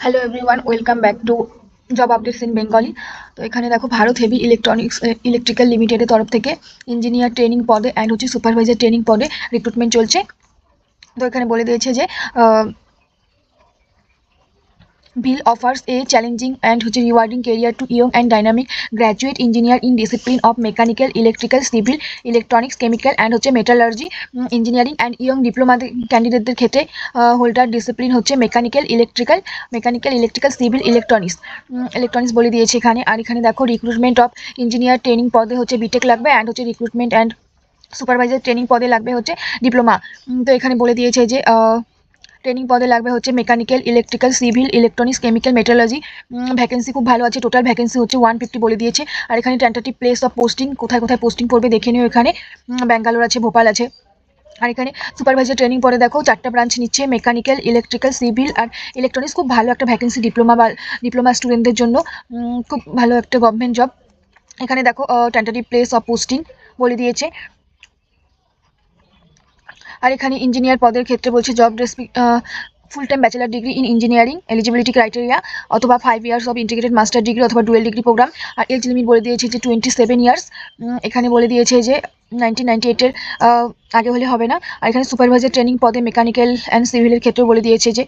Hello everyone, welcome back to job updates in Bengali. তো এখানে দেখো ভারত হেভি ইলেকট্রিক্যাল লিমিটেডের তরফ থেকে ইঞ্জিনিয়ার ট্রেনিং পদে অ্যান্ড সুপারভাইজার ট্রেনিং পদে রিক্রুটমেন্ট চলছে। তো এখানে বলে দিয়েছে যে Bill offers a challenging and rewarding career to young and dynamic graduate engineer in discipline of mechanical, electrical, civil, electronics, chemical and metallurgy, engineering and young diploma ক্যান্ডিডেটদের ক্ষেত্রে holder discipline হচ্ছে mechanical, civil, electronics বলে দিয়েছে এখানে। আর এখানে দেখো recruitment of engineer training পদে হচ্ছে B Tech লাগবে and recruitment and supervisor training পদে লাগবে হচ্ছে ডিপ্লোমা। তো এখানে বলে দিয়েছে যে ট্রেনিং পদে লাগবে হচ্ছে mechanical, electrical, civil, electronics, chemical, metallurgy. Vacancy খুব ভালো আছে, টোটাল ভ্যাকেন্সি হচ্ছে 150 বলে দিয়েছে। আর এখানে টেন্টেটিভ প্লেস অফ পোস্টিং কোথায় কোথায় পোস্টিং পড়বে দেখে নিও। এখানে ব্যাঙ্গালোর আছে, ভোপাল আছে। আর এখানে সুপারভাইজার ট্রেনিং পরে দেখো 4টা ব্রাঞ্চ নিচ্ছে, মেকানিক্যাল, ইলেকট্রিক্যাল, সিভিল আর ইলেকট্রনিক্স। খুব ভালো একটা ভ্যাকেন্সি ডিপ্লোমা স্টুডেন্টদের জন্য, খুব ভালো একটা গভর্নমেন্ট জব। এখানে দেখো টেন্টেটিভ প্লেস অফ পোস্টিং বলে দিয়েছে। আর এখানে ইঞ্জিনিয়ার পদের ক্ষেত্রে বলছে job full time bachelor degree in engineering eligibility criteria, অথবা 5 years of integrated master degree অথবা ডুয়েল ডিগ্রি প্রোগ্রাম। আর এজ লিমিট বলে দিয়েছে যে 27 ইয়ার্স। এখানে বলে দিয়েছে যে 1998-এর আগে হলে হবে না। আর এখানে সুপারভাইজার ট্রেনিং পদে মেকানিক্যাল অ্যান্ড সিভিলের ক্ষেত্রেও বলে দিয়েছে যে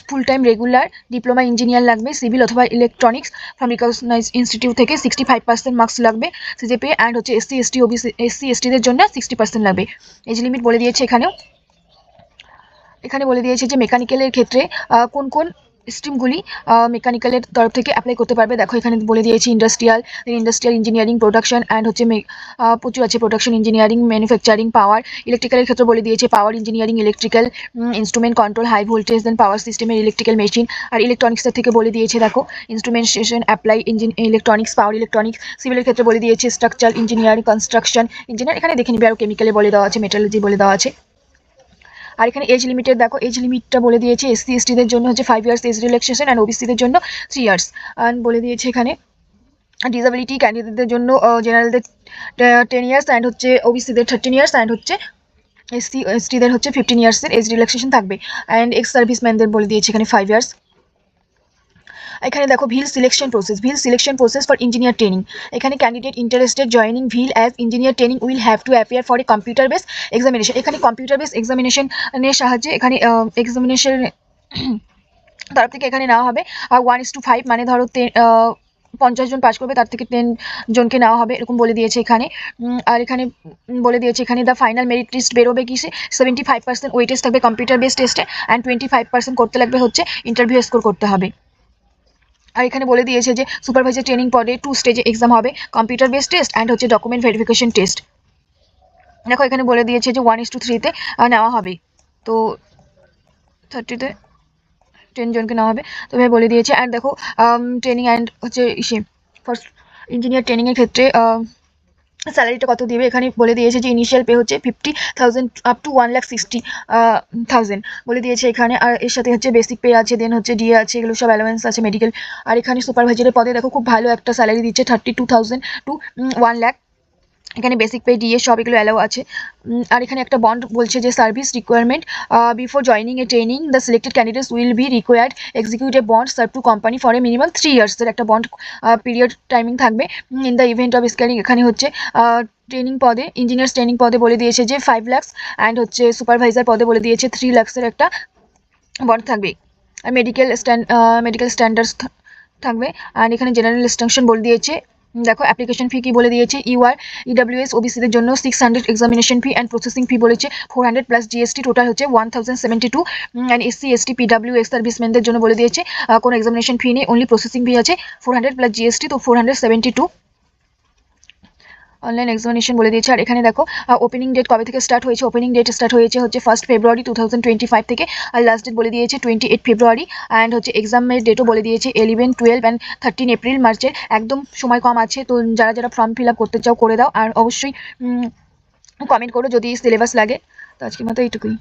full time regular diploma engineer লাগবে, সিভিল অথবা ইলেকট্রনিক্স ফ্রম রিকগনাইজড ইনস্টিটিউট থেকে 65% মার্কস লাগবে সিজিপিএ, অ্যান্ড হচ্ছে এসসি এসটিদের জন্য 60% লাগবে। এজ লিমিট বলে দিয়েছে এখানেও। এখানে বলে দিয়েছে যে মেকানিক্যালের ক্ষেত্রে কোন কোন স্ট্রিমগুলি মেকানিক্যালের তরফ থেকে অ্যাপ্লাই করতে পারবে। দেখো এখানে বলে দিয়েছি ইন্ডাস্ট্রিয়াল ইঞ্জিনিয়ারিং, প্রোডাকশন অ্যান্ড প্রচুর আছে, প্রোডাকশন ইঞ্জিনিয়ারিং, ম্যানুফ্যাকচারিং, পাওয়ার। ইলেকট্রিক্যালের ক্ষেত্রে বলে দিয়েছে power engineering, electrical, instrument control, high voltage then power সিস্টেমের ইলেকট্রিক্যাল মেশিন। আর ইলেকট্রনিক্সের থেকে বলে দিয়েছে দেখো instrumentation, apply electronics, power electronics. সিভিলের ক্ষেত্রে বলে দিয়েছে স্ট্রাকচারাল ইঞ্জিনিয়ার, কনস্ট্রাকশন ইঞ্জিনিয়ার। এখানে দেখে নিবি, আর কেমিক্যালে বলে দেওয়া আছে, মেটালজি বলে দেওয়া আছে। আর এখানে এজ লিমিটেড দেখো, এজ লিমিটটা বলে দিয়েছে এসসি এসটিদের জন্য হচ্ছে 5 ইয়ার্স এজ রিল্যাক্সেশন অ্যান্ড ওবিসিদের জন্য 3 ইয়ার্স। অ্যান্ড বলে দিয়েছে এখানে ডিসেবিলিটি ক্যান্ডিডেটদের জন্য জেনারেলদের 10 ইয়ার্স অ্যান্ড হচ্ছে ওবিসিদের 13 ইয়ার্স অ্যান্ড হচ্ছে এসসি এসটিদের হচ্ছে 15 ইয়ার্সের এজ রিল্যাক্সেশন থাকবে। অ্যান্ড এক্স সার্ভিসম্যানদের বলে দিয়েছে এখানে 5 ইয়ার্স। এখানে দেখো will selection process for engineer training. এখানে candidate interested joining will as engineer training will have to appear for a computer base examination. এখানে কম্পিউটার বেস এক্সামিনেশনের সাহায্যে এখানে এক্সামিনেশন তরফ থেকে এখানে নেওয়া হবে। আর 1:5 মানে ধরো 50 জন পাস করবে, তার থেকে 10 জনকে নেওয়া হবে, এরকম বলে দিয়েছে এখানে। আর এখানে বলে দিয়েছে এখানে দ্য ফাইনাল মেরিট লিস্ট বেরোবে কিসে, 75% ওয়েটেজ থাকবে কম্পিউটার বেস টেস্টে অ্যান্ড 25% করতে লাগবে হচ্ছে ইন্টারভিউ স্কোর করতে হবে। আর এখানে বলে দিয়েছে যে সুপারভাইজার ট্রেনিং পদে 2 স্টেজে এক্সাম হবে, কম্পিউটার বেস টেস্ট অ্যান্ড হচ্ছে ডকুমেন্ট ভেরিফিকেশন টেস্ট। দেখো এখানে বলে দিয়েছে যে 1:3-তে নেওয়া হবে, তো 30-তে 10 জনকে নেওয়া হবে, তো ভাই বলে দিয়েছে। অ্যান্ড দেখো ট্রেনিং অ্যান্ড হচ্ছে ফার্স্ট ইঞ্জিনিয়ার ট্রেনিংয়ের ক্ষেত্রে স্যালারিটা কত দিবে এখানে বলে দিয়েছে যে ইনিশিয়াল পে হচ্ছে 50,000 আপ টু 1,60,000 বলে দিয়েছে এখানে। আর এর সাথে হচ্ছে বেসিক পে আছে, দেন হচ্ছে ডিএ আছে, এগুলো সব অ্যালাওয়েন্স আছে, মেডিকেল। আর এখানে সুপারভাইজারের পদে দেখো খুব ভালো একটা স্যালারি দিচ্ছে, 32,000 টু 1 লাখ। এখানে বেসিক পে ডিএ সব এগুলো অ্যালাউ আছে। আর এখানে একটা বন্ড বলছে যে service requirement before joining A training the selected candidates will be required execute A bond serve to company for a minimum 3 ইয়ার্সের একটা বন্ড পিরিয়ড টাইমিং থাকবে। In the event of scanning এখানে হচ্ছে training পদে engineers training পদে বলে দিয়েছে যে 5 lakh and হচ্ছে সুপারভাইজার পদে বলে দিয়েছে 3 লাখের একটা বন্ড থাকবে। আর মেডিকেল স্ট্যান্ডার্ডস থাকবে। আর এখানে জেনারেল এক্সটেনশন বলে দিয়েছে। দেখো অ্যাপ্লিকেশন ফি কি বলে দিয়েছে, ইউআর ইডব্লিউএস ওবিসিদের জন্য 600 examination fee and processing fee বলেছে 400 প্লাস জিএসটি, টোটাল হচ্ছে 1072। And SC ST PW ex সার্ভিসম্যানদের জন্য বলে দিয়েছে কোনো এক্সামিনেশন ফি নেই, অনলি প্রসেসিং ফি আছে 400 প্লাস জিএসটি, তো 472 অনলাইন এক্সামিনেশন বলে দিয়েছে। আর এখানে দেখো ওপেনিং ডেট কবে থেকে স্টার্ট হয়েছে, ওপেনিং ডেট স্টার্ট হয়েছে হচ্ছে 1 ফেব্রুয়ারি 2025 থেকে। আর লাস্ট ডেট বলে দিয়েছে 28 ফেব্রুয়ারি। অ্যান্ড হচ্ছে এক্সামের ডেটও বলে দিয়েছে 11, 12 অ্যান্ড 13 এপ্রিল। মার্চের একদম সময় কম আছে, তো যারা যারা ফর্ম ফিল আপ করতে চাও করে দাও। আর অবশ্যই কমেন্ট করো যদি সিলেবাস লাগে। তো আজকের মতো এইটুকুই।